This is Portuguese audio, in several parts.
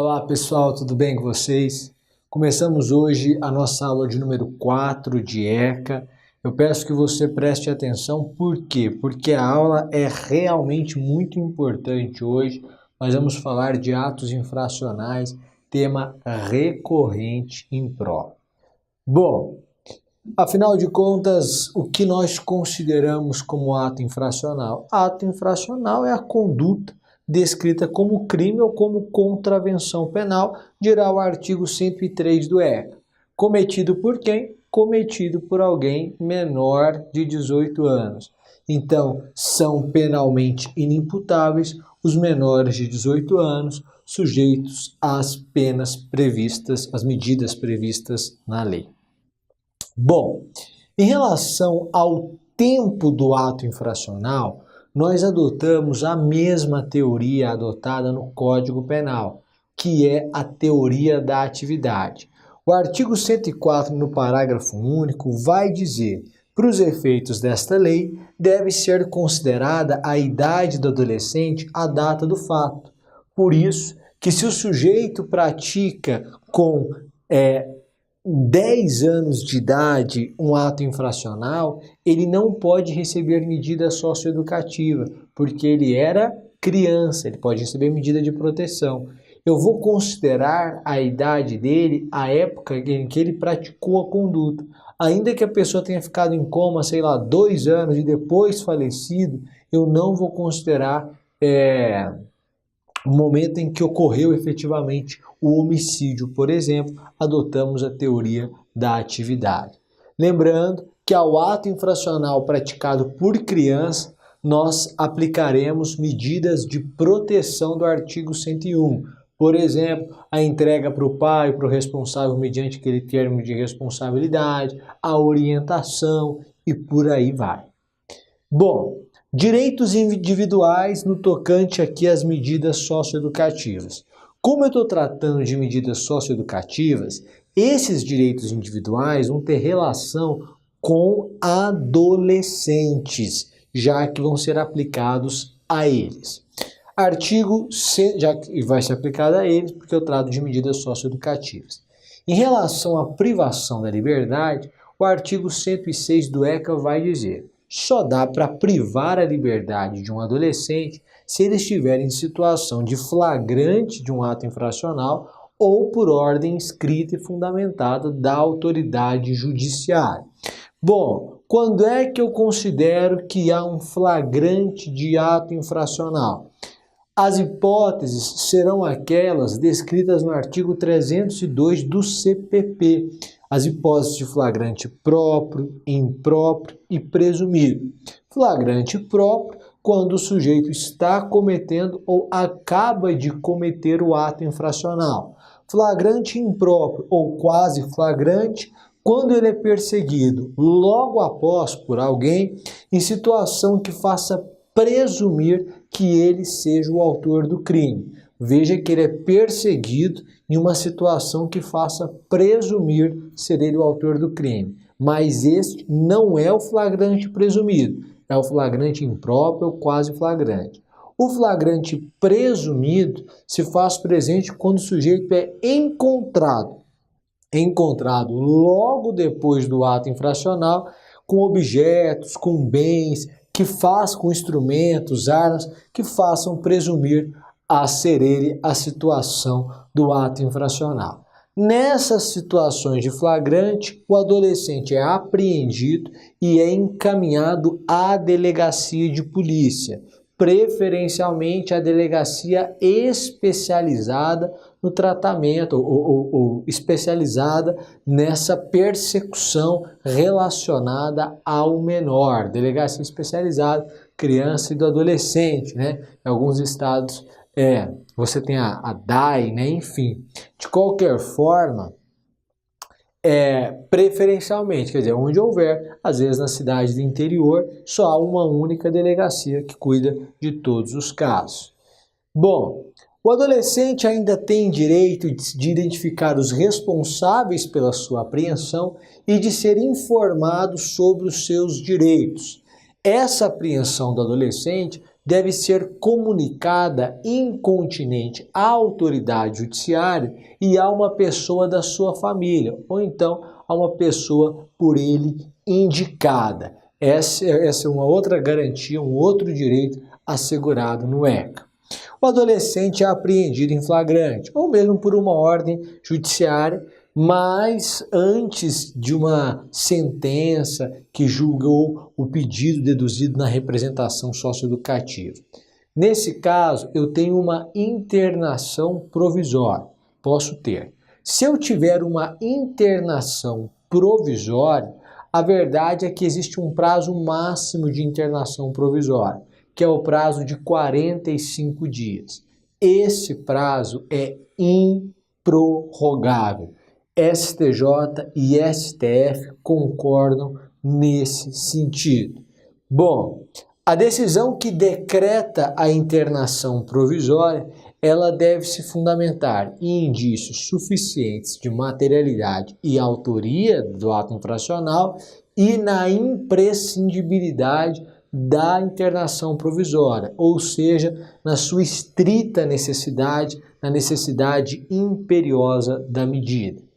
Olá pessoal, tudo bem com vocês? Começamos hoje a nossa aula de número 4 de ECA. Eu peço que você preste atenção, por quê? Porque a aula é realmente muito importante hoje. Nós vamos falar de atos infracionais, tema recorrente em prova. Bom, afinal de contas, o que nós consideramos como ato infracional? Ato infracional é a conduta descrita como crime ou como contravenção penal, dirá o artigo 103 do ECA. Cometido por quem? Cometido por alguém menor de 18 anos. Então, são penalmente inimputáveis os menores de 18 anos, sujeitos às penas previstas, às medidas previstas na lei. Bom, em relação ao tempo do ato infracional, nós adotamos a mesma teoria adotada no Código Penal, que é a teoria da atividade. O artigo 104, no parágrafo único, vai dizer: para os efeitos desta lei, deve ser considerada a idade do adolescente a data do fato. Por isso, que se o sujeito pratica com 10 anos de idade um ato infracional, ele não pode receber medida socioeducativa, porque ele era criança, ele pode receber medida de proteção. Eu vou considerar a idade dele a época em que ele praticou a conduta. Ainda que a pessoa tenha ficado em coma, 2 anos e depois falecido, eu não vou considerar o momento em que ocorreu efetivamente o homicídio, por exemplo, adotamos a teoria da atividade. Lembrando que ao ato infracional praticado por criança, nós aplicaremos medidas de proteção do artigo 101. Por exemplo, a entrega para o pai, para o responsável mediante aquele termo de responsabilidade, a orientação e por aí vai. Bom, direitos individuais no tocante aqui às medidas socioeducativas. Como eu estou tratando de medidas socioeducativas, esses direitos individuais vão ter relação com adolescentes, já que vão ser aplicados a eles. Já que vai ser aplicado a eles, porque eu trato de medidas socioeducativas. Em relação à privação da liberdade, o artigo 106 do ECA vai dizer: só dá para privar a liberdade de um adolescente se ele estiver em situação de flagrante de um ato infracional ou por ordem escrita e fundamentada da autoridade judiciária. Bom, quando é que eu considero que há um flagrante de ato infracional? As hipóteses serão aquelas descritas no artigo 302 do CPP. As hipóteses de flagrante próprio, impróprio e presumido. Flagrante próprio, quando o sujeito está cometendo ou acaba de cometer o ato infracional. Flagrante impróprio ou quase flagrante, quando ele é perseguido logo após por alguém em situação que faça presumir que ele seja o autor do crime. Veja que ele é perseguido em uma situação que faça presumir ser ele o autor do crime. Mas este não é o flagrante presumido, é o flagrante impróprio ou quase flagrante. O flagrante presumido se faz presente quando o sujeito é encontrado logo depois do ato infracional com objetos, com bens, com instrumentos, armas, que façam presumir a ser ele a situação do ato infracional. Nessas situações de flagrante, o adolescente é apreendido e é encaminhado à delegacia de polícia, preferencialmente a delegacia especializada no tratamento ou especializada nessa persecução relacionada ao menor, delegacia especializada, criança e do adolescente, né? Em alguns estados você tem a DAI, né? Enfim, de qualquer forma, preferencialmente, quer dizer, onde houver, às vezes na cidade do interior, só há uma única delegacia que cuida de todos os casos. Bom, o adolescente ainda tem direito de identificar os responsáveis pela sua apreensão e de ser informado sobre os seus direitos. Essa apreensão do adolescente deve ser comunicada incontinenti à autoridade judiciária e a uma pessoa da sua família, ou então a uma pessoa por ele indicada. Essa é uma outra garantia, um outro direito assegurado no ECA. O adolescente é apreendido em flagrante, ou mesmo por uma ordem judiciária, mas antes de uma sentença que julgou o pedido deduzido na representação socioeducativa. Nesse caso, eu tenho uma internação provisória. Posso ter. Se eu tiver uma internação provisória, a verdade é que existe um prazo máximo de internação provisória, que é o prazo de 45 dias. Esse prazo é improrrogável. STJ e STF concordam nesse sentido. Bom, a decisão que decreta a internação provisória, ela deve se fundamentar em indícios suficientes de materialidade e autoria do ato infracional e na imprescindibilidade da internação provisória, ou seja, na sua estrita necessidade, na necessidade imperiosa da medida.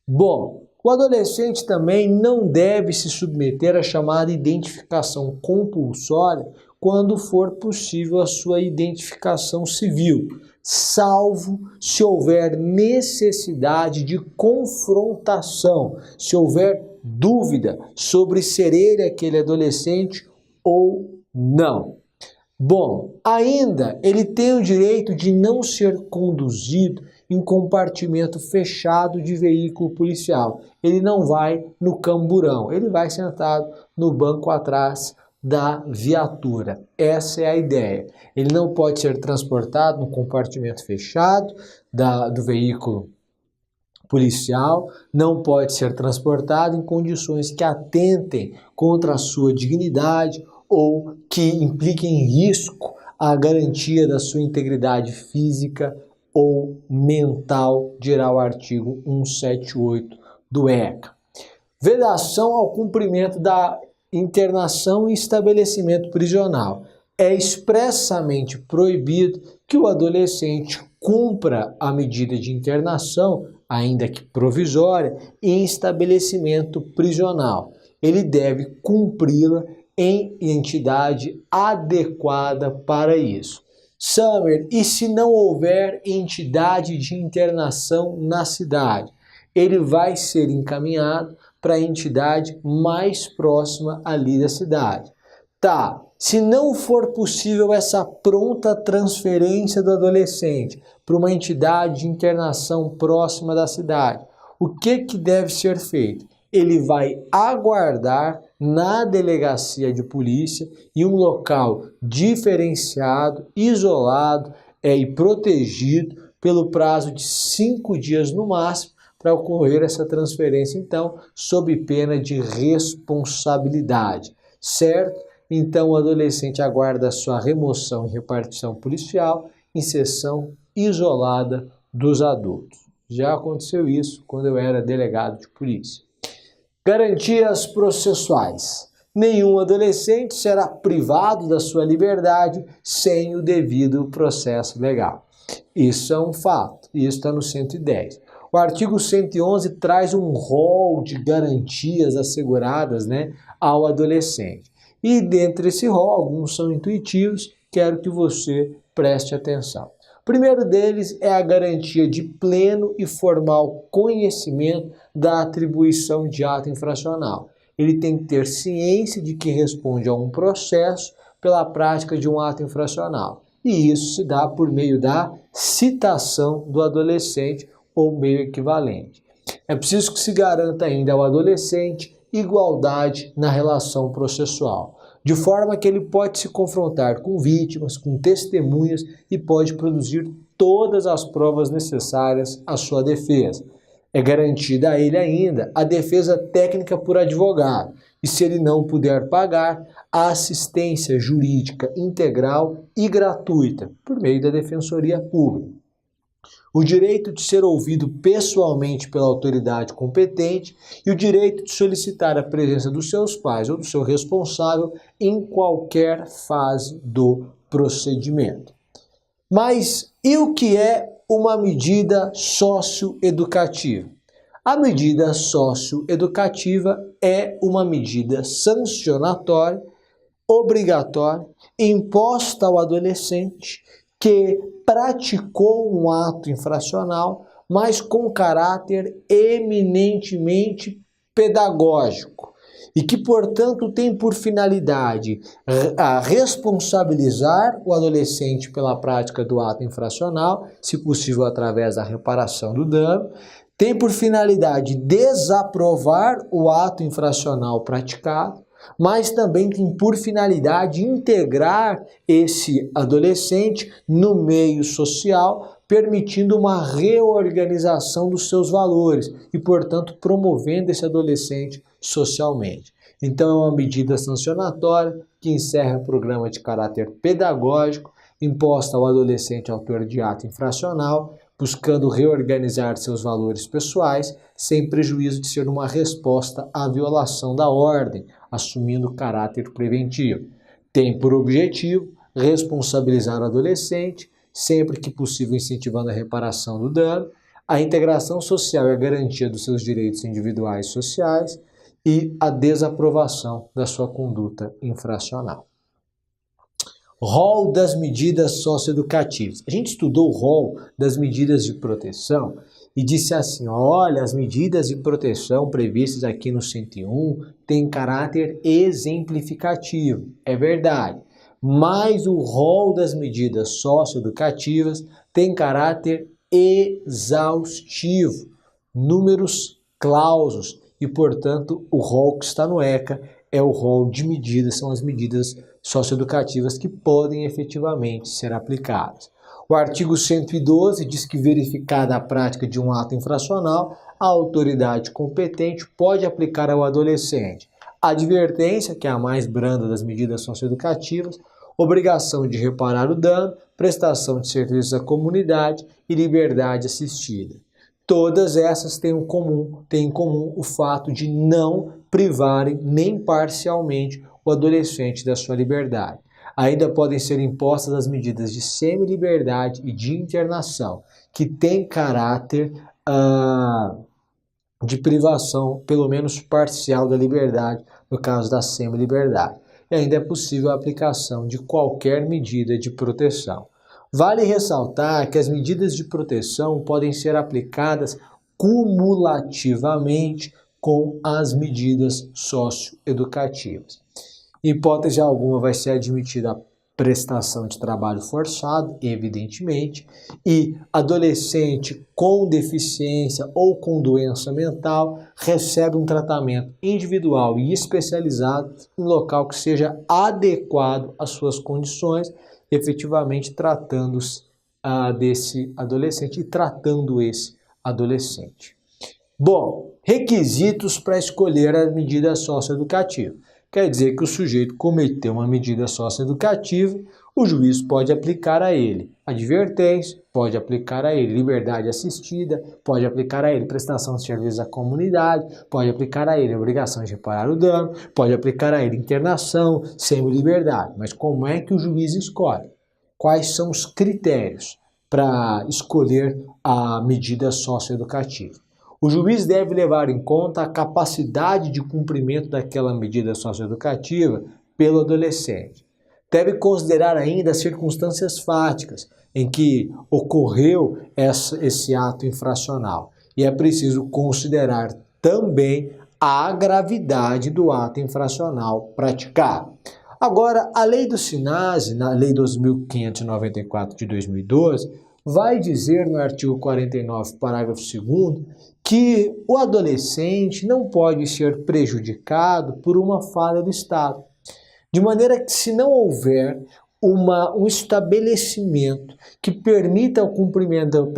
Bom, o adolescente também não deve se submeter à chamada identificação compulsória quando for possível a sua identificação civil, salvo se houver necessidade de confrontação, se houver dúvida sobre ser ele aquele adolescente ou não. Bom, ainda ele tem o direito de não ser conduzido em compartimento fechado de veículo policial. Ele não vai no camburão, ele vai sentado no banco atrás da viatura. Essa é a ideia. Ele não pode ser transportado no compartimento fechado do veículo policial, não pode ser transportado em condições que atentem contra a sua dignidade ou que impliquem risco à garantia da sua integridade física ou mental, dirá o artigo 178 do ECA. Vedação ao cumprimento da internação e estabelecimento prisional. É expressamente proibido que o adolescente cumpra a medida de internação, ainda que provisória, em estabelecimento prisional. Ele deve cumpri-la em entidade adequada para isso. Summer, e se não houver entidade de internação na cidade? Ele vai ser encaminhado para a entidade mais próxima ali da cidade. Tá, se não for possível essa pronta transferência do adolescente para uma entidade de internação próxima da cidade, o que deve ser feito? Ele vai aguardar na delegacia de polícia em um local diferenciado, isolado e protegido pelo prazo de 5 dias no máximo para ocorrer essa transferência, então, sob pena de responsabilidade, certo? Então, o adolescente aguarda a sua remoção e repartição policial em seção isolada dos adultos. Já aconteceu isso quando eu era delegado de polícia. Garantias processuais. Nenhum adolescente será privado da sua liberdade sem o devido processo legal. Isso é um fato, isso está no 110. O artigo 111 traz um rol de garantias asseguradas, ao adolescente. E dentre esse rol, alguns são intuitivos, quero que você preste atenção. O primeiro deles é a garantia de pleno e formal conhecimento da atribuição de ato infracional. Ele tem que ter ciência de que responde a um processo pela prática de um ato infracional. E isso se dá por meio da citação do adolescente ou meio equivalente. É preciso que se garanta ainda ao adolescente igualdade na relação processual, de forma que ele pode se confrontar com vítimas, com testemunhas e pode produzir todas as provas necessárias à sua defesa. É garantida a ele ainda a defesa técnica por advogado e, se ele não puder pagar, a assistência jurídica integral e gratuita por meio da Defensoria Pública. O direito de ser ouvido pessoalmente pela autoridade competente e o direito de solicitar a presença dos seus pais ou do seu responsável em qualquer fase do procedimento. Mas e o que é uma medida socioeducativa? A medida socioeducativa é uma medida sancionatória, obrigatória, imposta ao adolescente que praticou um ato infracional, mas com caráter eminentemente pedagógico e que, portanto, tem por finalidade a responsabilizar o adolescente pela prática do ato infracional, se possível através da reparação do dano, tem por finalidade desaprovar o ato infracional praticado, mas também tem por finalidade integrar esse adolescente no meio social, permitindo uma reorganização dos seus valores e, portanto, promovendo esse adolescente socialmente. Então, é uma medida sancionatória que encerra o programa de caráter pedagógico imposta ao adolescente autor de ato infracional, buscando reorganizar seus valores pessoais, sem prejuízo de ser uma resposta à violação da ordem, assumindo caráter preventivo. Tem por objetivo responsabilizar o adolescente, sempre que possível incentivando a reparação do dano, a integração social e a garantia dos seus direitos individuais e sociais e a desaprovação da sua conduta infracional. Rol das medidas socioeducativas. A gente estudou o rol das medidas de proteção e disse assim, olha, as medidas de proteção previstas aqui no 101 têm caráter exemplificativo. É verdade, mas o rol das medidas socioeducativas tem caráter exaustivo, números clausos e, portanto, o rol que está no ECA é o rol de medidas, são as medidas socioeducativas que podem efetivamente ser aplicadas. O artigo 112 diz que, verificada a prática de um ato infracional, a autoridade competente pode aplicar ao adolescente advertência, que é a mais branda das medidas socioeducativas, obrigação de reparar o dano, prestação de serviços à comunidade e liberdade assistida. Todas essas têm em comum o fato de não privarem nem parcialmente o adolescente da sua liberdade. Ainda podem ser impostas as medidas de semi-liberdade e de internação, que têm caráter de privação, pelo menos parcial, da liberdade, no caso da semi-liberdade. E ainda é possível a aplicação de qualquer medida de proteção. Vale ressaltar que as medidas de proteção podem ser aplicadas cumulativamente com as medidas socioeducativas. Em hipótese alguma vai ser admitida a prestação de trabalho forçado, evidentemente, e adolescente com deficiência ou com doença mental recebe um tratamento individual e especializado em local que seja adequado às suas condições, efetivamente tratando-se desse adolescente e tratando esse adolescente. Bom, requisitos para escolher a medida socioeducativa. Quer dizer que o sujeito cometeu uma medida socioeducativa, o juiz pode aplicar a ele advertência, pode aplicar a ele liberdade assistida, pode aplicar a ele prestação de serviços à comunidade, pode aplicar a ele obrigação de reparar o dano, pode aplicar a ele internação, semi-liberdade. Mas como é que o juiz escolhe? Quais são os critérios para escolher a medida socioeducativa? O juiz deve levar em conta a capacidade de cumprimento daquela medida socioeducativa pelo adolescente. Deve considerar ainda as circunstâncias fáticas em que ocorreu esse ato infracional. E é preciso considerar também a gravidade do ato infracional praticado. Agora, a lei do SINASE, na lei 2.594 de 2012, vai dizer no artigo 49, parágrafo 2º, que o adolescente não pode ser prejudicado por uma falha do Estado. De maneira que, se não houver um estabelecimento que permita o cumprimento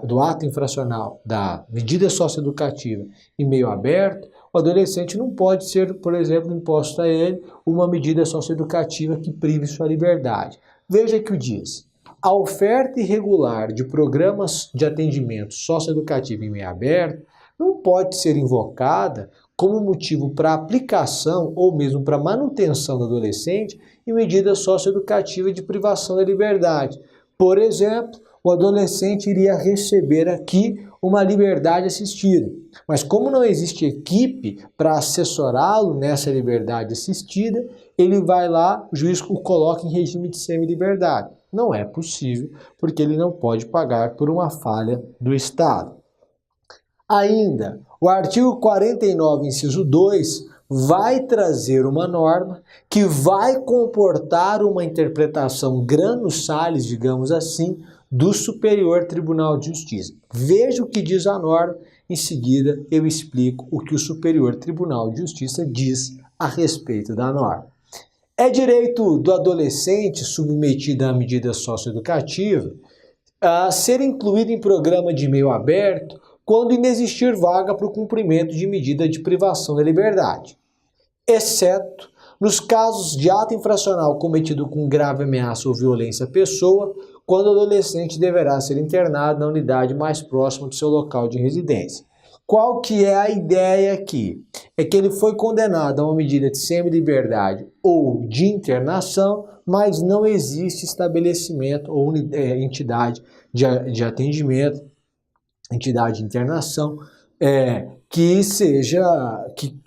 do ato infracional, da medida socioeducativa em meio aberto, o adolescente não pode ser, por exemplo, imposto a ele uma medida socioeducativa que prive sua liberdade. Veja que o diz: a oferta irregular de programas de atendimento socioeducativo em meio aberto não pode ser invocada como motivo para aplicação ou mesmo para manutenção do adolescente em medida socioeducativa de privação da liberdade. Por exemplo, o adolescente iria receber aqui uma liberdade assistida. Mas como não existe equipe para assessorá-lo nessa liberdade assistida, ele vai lá, o juiz o coloca em regime de semi-liberdade. Não é possível, porque ele não pode pagar por uma falha do Estado. Ainda, o artigo 49, inciso 2, vai trazer uma norma que vai comportar uma interpretação granus salis, digamos assim, do Superior Tribunal de Justiça. Veja o que diz a norma, em seguida eu explico o que o Superior Tribunal de Justiça diz a respeito da norma. É direito do adolescente submetido à medida socioeducativa a ser incluído em programa de meio aberto quando inexistir vaga para o cumprimento de medida de privação da liberdade, exceto nos casos de ato infracional cometido com grave ameaça ou violência à pessoa, quando o adolescente deverá ser internado na unidade mais próxima do seu local de residência. Qual que é a ideia aqui? É que ele foi condenado a uma medida de semi-liberdade ou de internação, mas não existe estabelecimento ou entidade de atendimento, entidade de internação,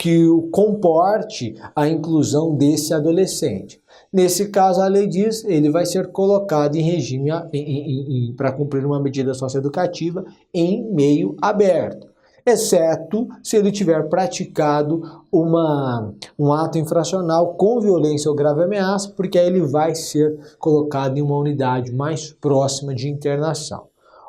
que comporte a inclusão desse adolescente. Nesse caso, a lei diz, ele vai ser colocado em regime para cumprir uma medida socioeducativa em meio aberto, exceto se ele tiver praticado um ato infracional com violência ou grave ameaça, porque aí ele vai ser colocado em uma unidade mais próxima de internação.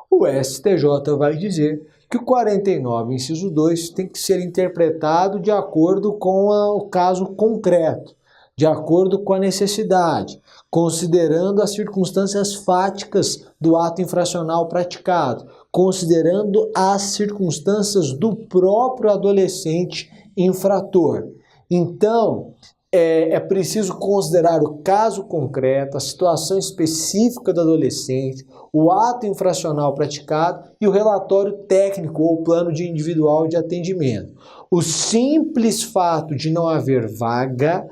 O STJ vai dizer que o 49, inciso 2, tem que ser interpretado de acordo com o caso concreto, de acordo com a necessidade, considerando as circunstâncias fáticas do ato infracional praticado, considerando as circunstâncias do próprio adolescente infrator. Então, é preciso considerar o caso concreto, a situação específica do adolescente, o ato infracional praticado e o relatório técnico ou plano individual de atendimento. O simples fato de não haver vaga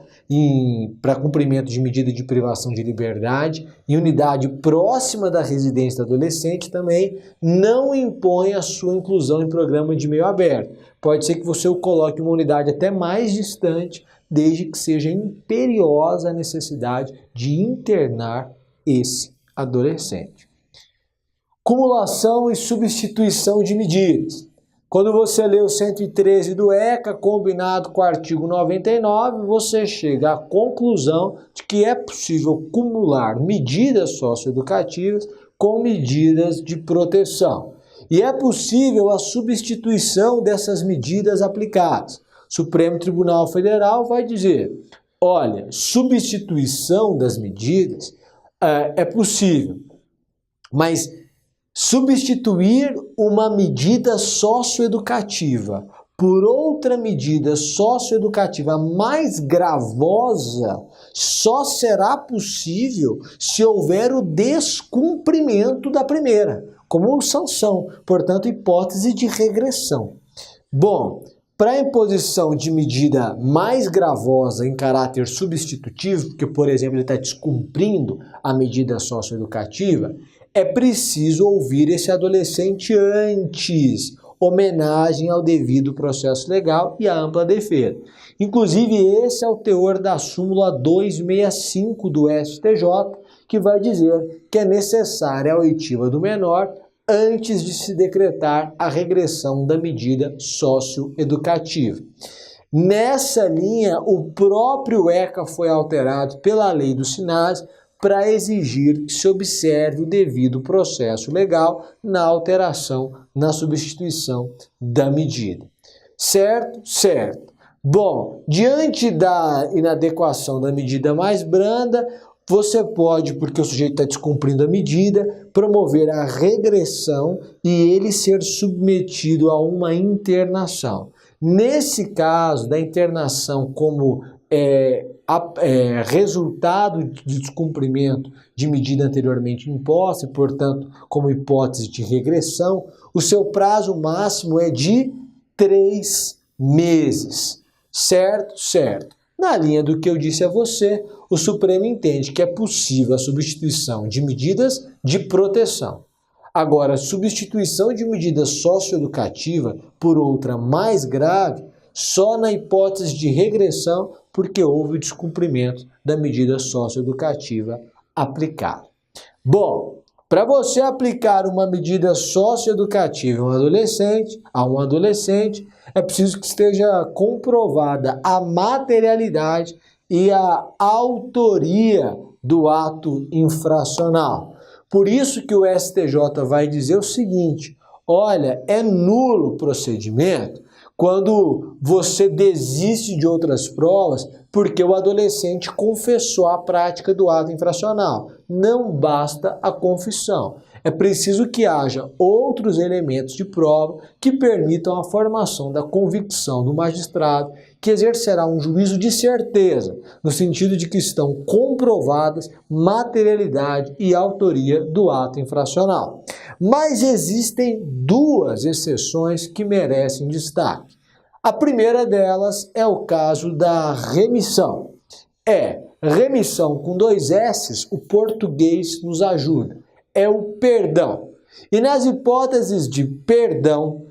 para cumprimento de medida de privação de liberdade em unidade próxima da residência do adolescente também não impõe a sua inclusão em programa de meio aberto. Pode ser que você o coloque em uma unidade até mais distante, desde que seja imperiosa a necessidade de internar esse adolescente. Cumulação e substituição de medidas. Quando você lê o 113 do ECA, combinado com o artigo 99, você chega à conclusão de que é possível cumular medidas socioeducativas com medidas de proteção. E é possível a substituição dessas medidas aplicadas. O Supremo Tribunal Federal vai dizer, olha, substituição das medidas é possível, mas substituir uma medida socioeducativa por outra medida socioeducativa mais gravosa só será possível se houver o descumprimento da primeira, como sanção, portanto, hipótese de regressão. Bom, para a imposição de medida mais gravosa em caráter substitutivo, porque, por exemplo, ele está descumprindo a medida socioeducativa, é preciso ouvir esse adolescente antes, homenagem ao devido processo legal e à ampla defesa. Inclusive, esse é o teor da súmula 265 do STJ, que vai dizer que é necessária a oitiva do menor antes de se decretar a regressão da medida socioeducativa. Nessa linha, o próprio ECA foi alterado pela lei do SINASE para exigir que se observe o devido processo legal na alteração, na substituição da medida. Certo? Certo. Bom, diante da inadequação da medida mais branda, você pode, porque o sujeito está descumprindo a medida, promover a regressão e ele ser submetido a uma internação. Nesse caso, da internação como resultado de descumprimento de medida anteriormente imposta, e, portanto, como hipótese de regressão, o seu prazo máximo é de 3 meses. Certo? Certo. Na linha do que eu disse a você, o Supremo entende que é possível a substituição de medidas de proteção. Agora, substituição de medida socioeducativa por outra mais grave, só na hipótese de regressão, porque houve o descumprimento da medida socioeducativa aplicada. Bom, para você aplicar uma medida socioeducativa a um adolescente, é preciso que esteja comprovada a materialidade e a autoria do ato infracional. Por isso que o STJ vai dizer o seguinte: olha, é nulo o procedimento quando você desiste de outras provas porque o adolescente confessou a prática do ato infracional. Não basta a confissão. É preciso que haja outros elementos de prova que permitam a formação da convicção do magistrado, que exercerá um juízo de certeza, no sentido de que estão comprovadas materialidade e autoria do ato infracional. Mas existem duas exceções que merecem destaque. A primeira delas é o caso da remissão. Remissão com 2 S's, o português nos ajuda. É o perdão. E nas hipóteses de perdão,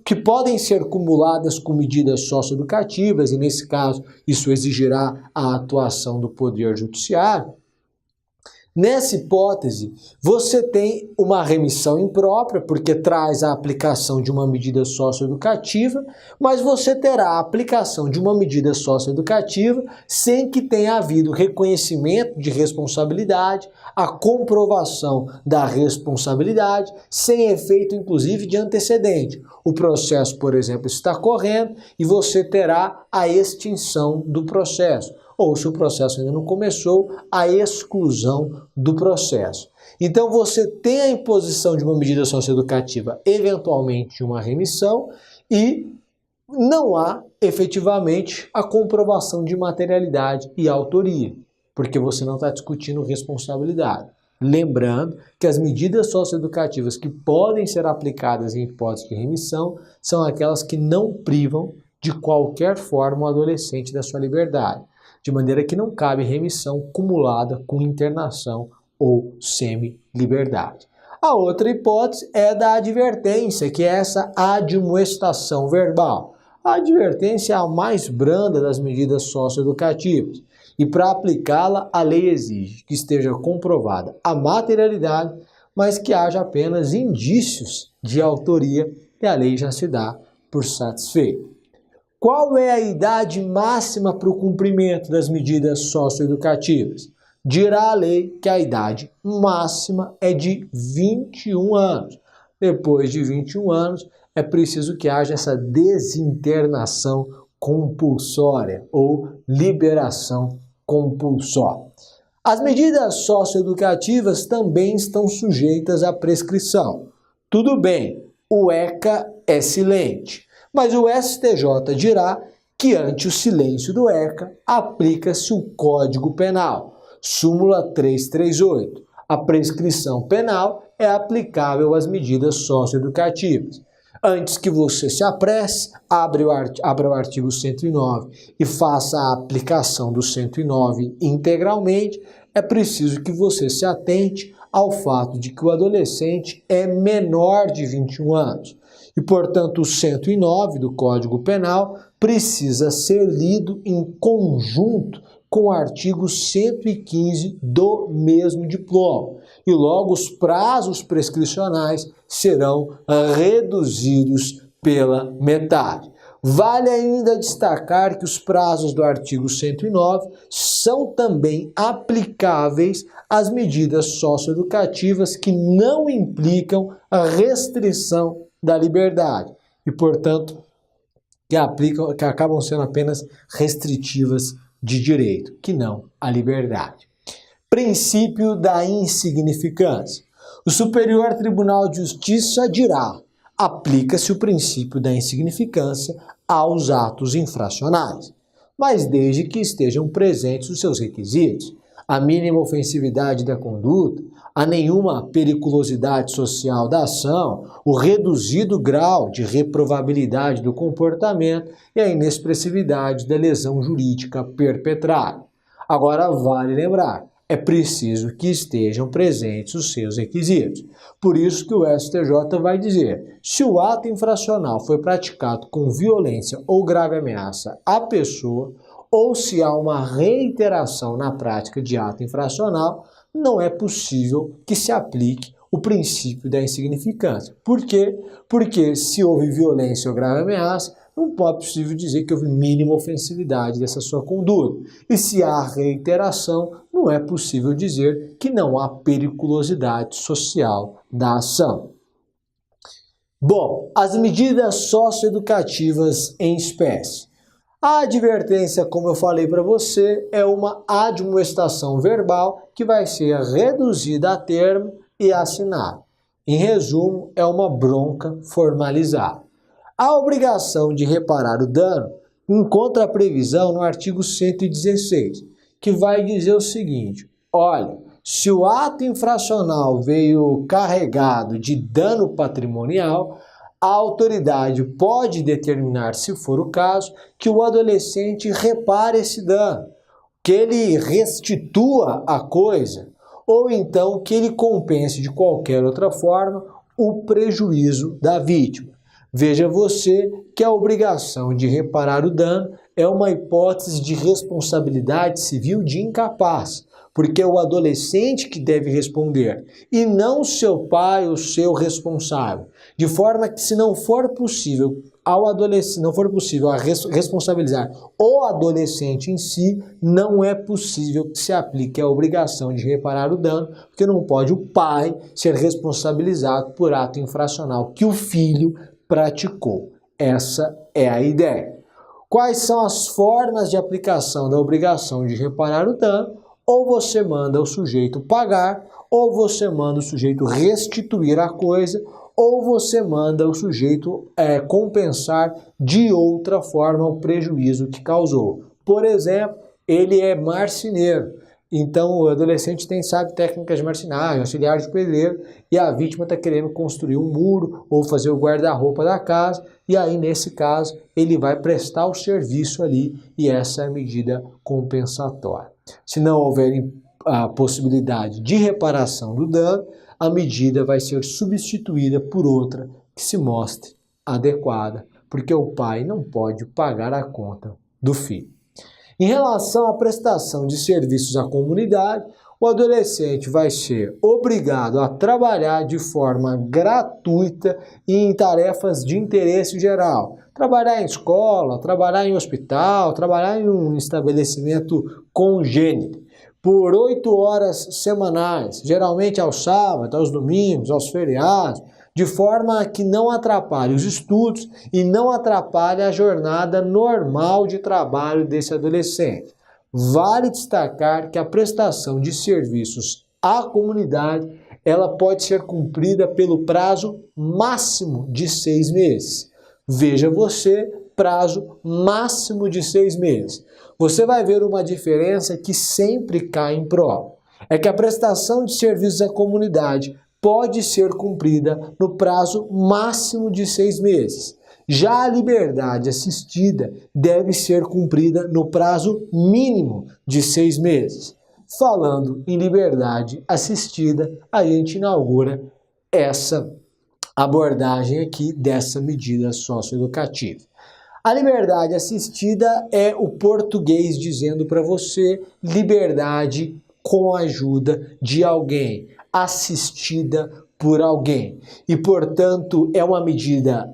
que podem ser cumuladas com medidas socioeducativas, e nesse caso isso exigirá a atuação do Poder Judiciário, nessa hipótese, você tem uma remissão imprópria, porque traz a aplicação de uma medida socioeducativa, mas você terá a aplicação de uma medida socioeducativa sem que tenha havido reconhecimento de responsabilidade, a comprovação da responsabilidade, sem efeito, inclusive, de antecedente. O processo, por exemplo, está correndo e você terá a extinção do processo. Ou, se o processo ainda não começou, a exclusão do processo. Então, você tem a imposição de uma medida socioeducativa, eventualmente uma remissão, e não há, efetivamente, a comprovação de materialidade e autoria, porque você não está discutindo responsabilidade. Lembrando que as medidas socioeducativas que podem ser aplicadas em hipótese de remissão são aquelas que não privam de qualquer forma o adolescente da sua liberdade, de maneira que não cabe remissão cumulada com internação ou semi-liberdade. A outra hipótese é da advertência, que é essa admoestação verbal. A advertência é a mais branda das medidas socioeducativas. E para aplicá-la, a lei exige que esteja comprovada a materialidade, mas que haja apenas indícios de autoria, e a lei já se dá por satisfeita. Qual é a idade máxima para o cumprimento das medidas socioeducativas? Dirá a lei que a idade máxima é de 21 anos. Depois de 21 anos, é preciso que haja essa desinternação compulsória ou liberação compulsória. As medidas socioeducativas também estão sujeitas à prescrição. Tudo bem, o ECA é silente, mas o STJ dirá que ante o silêncio do ECA aplica-se o Código Penal, súmula 338. A prescrição penal é aplicável às medidas socioeducativas. Antes que você se apresse, abra o artigo 109 e faça a aplicação do 109 integralmente, é preciso que você se atente ao fato de que o adolescente é menor de 21 anos. E, portanto, o 109 do Código Penal precisa ser lido em conjunto com o artigo 115 do mesmo diploma. E logo os prazos prescricionais serão reduzidos pela metade. Vale ainda destacar que os prazos do artigo 109 são também aplicáveis às medidas socioeducativas que não implicam a restrição da liberdade e, portanto, que acabam sendo apenas restritivas de direito, que não a liberdade. Princípio da insignificância. O Superior Tribunal de Justiça dirá: aplica-se o princípio da insignificância aos atos infracionais, mas desde que estejam presentes os seus requisitos. a mínima ofensividade da conduta, a nenhuma periculosidade social da ação, o reduzido grau de reprovabilidade do comportamento e a inexpressividade da lesão jurídica perpetrada. Agora, vale lembrar, é preciso que estejam presentes os seus requisitos. Por isso que o STJ vai dizer, se o ato infracional foi praticado com violência ou grave ameaça à pessoa, ou se há uma reiteração na prática de ato infracional, não é possível que se aplique o princípio da insignificância. Por quê? Porque se houve violência ou grave ameaça, não pode possível dizer que houve mínima ofensividade dessa sua conduta. E se há reiteração, não é possível dizer que não há periculosidade social da ação. Bom, as medidas socioeducativas em espécie. A advertência, como eu falei para você, é uma admoestação verbal que vai ser reduzida a termo e assinada. Em resumo, é uma bronca formalizada. A obrigação de reparar o dano encontra a previsão no artigo 116, que vai dizer o seguinte, olha, se o ato infracional veio carregado de dano patrimonial, a autoridade pode determinar, se for o caso, que o adolescente repare esse dano, que ele restitua a coisa, ou então que ele compense de qualquer outra forma o prejuízo da vítima. Veja você que a obrigação de reparar o dano é uma hipótese de responsabilidade civil de incapaz, porque é o adolescente que deve responder, e não seu pai ou seu responsável. De forma que, se não for possível responsabilizar o adolescente em si, não é possível que se aplique a obrigação de reparar o dano, porque não pode o pai ser responsabilizado por ato infracional que o filho praticou. Essa é a ideia. Quais são as formas de aplicação da obrigação de reparar o dano? Ou você manda o sujeito pagar, ou você manda o sujeito restituir a coisa, ou você manda o sujeito compensar de outra forma o prejuízo que causou. Por exemplo, ele é marceneiro. Então, o adolescente sabe técnicas de marcenagem, auxiliar de pedreiro, e a vítima está querendo construir um muro ou fazer o guarda-roupa da casa, e aí, nesse caso, ele vai prestar o serviço ali, e essa é a medida compensatória. Se não houver a possibilidade de reparação do dano, a medida vai ser substituída por outra que se mostre adequada, porque o pai não pode pagar a conta do filho. Em relação à prestação de serviços à comunidade, o adolescente vai ser obrigado a trabalhar de forma gratuita e em tarefas de interesse geral. Trabalhar em escola, trabalhar em hospital, trabalhar em um estabelecimento congênito, por 8 horas semanais, geralmente aos sábados, aos domingos, aos feriados, de forma que não atrapalhe os estudos e não atrapalhe a jornada normal de trabalho desse adolescente. Vale destacar que a prestação de serviços à comunidade, ela pode ser cumprida pelo prazo máximo de 6 meses. Veja você, prazo máximo de 6 meses. Você vai ver uma diferença que sempre cai em prova. É que a prestação de serviços à comunidade pode ser cumprida no prazo máximo de 6 meses. Já a liberdade assistida deve ser cumprida no prazo mínimo de 6 meses. Falando em liberdade assistida, a gente inaugura essa abordagem aqui dessa medida socioeducativa. A liberdade assistida é o português dizendo para você liberdade com a ajuda de alguém, assistida por alguém. E, portanto, é uma medida,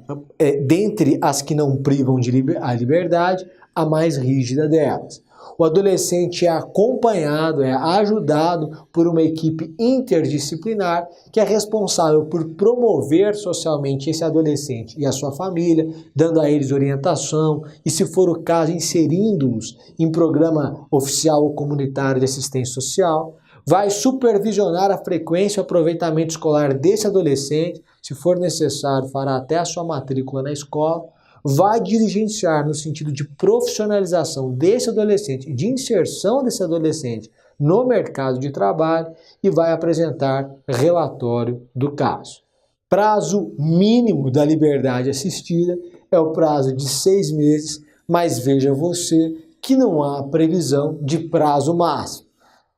dentre as que não privam a liberdade, a mais rígida delas. O adolescente é acompanhado, é ajudado por uma equipe interdisciplinar que é responsável por promover socialmente esse adolescente e a sua família, dando a eles orientação e, se for o caso, inserindo-os em programa oficial ou comunitário de assistência social. Vai supervisionar a frequência e o aproveitamento escolar desse adolescente, se for necessário, fará até a sua matrícula na escola. Vai diligenciar no sentido de profissionalização desse adolescente e de inserção desse adolescente no mercado de trabalho e vai apresentar relatório do caso. Prazo mínimo da liberdade assistida é o prazo de 6 meses, mas veja você que não há previsão de prazo máximo.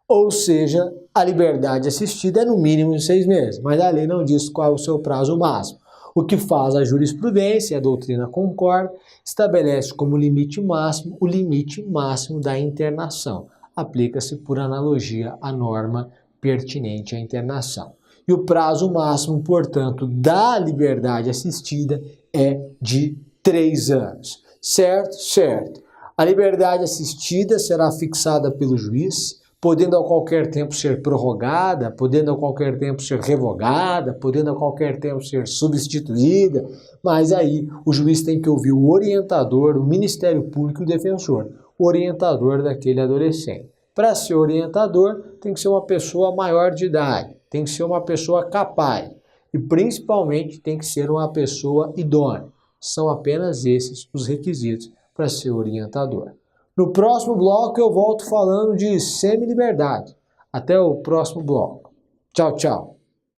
Ou seja, a liberdade assistida é no mínimo de 6 meses, mas a lei não diz qual é o seu prazo máximo. O que faz a jurisprudência, a doutrina concorda, estabelece como limite máximo o limite máximo da internação. Aplica-se por analogia à norma pertinente à internação. E o prazo máximo, portanto, da liberdade assistida é de 3 anos. Certo? Certo. A liberdade assistida será fixada pelo juiz, podendo a qualquer tempo ser prorrogada, podendo a qualquer tempo ser revogada, podendo a qualquer tempo ser substituída, mas aí o juiz tem que ouvir o orientador, o Ministério Público e o defensor, o orientador daquele adolescente. Para ser orientador, tem que ser uma pessoa maior de idade, tem que ser uma pessoa capaz e principalmente tem que ser uma pessoa idônea. São apenas esses os requisitos para ser orientador. No próximo bloco eu volto falando de semi-liberdade. Até o próximo bloco. Tchau, tchau.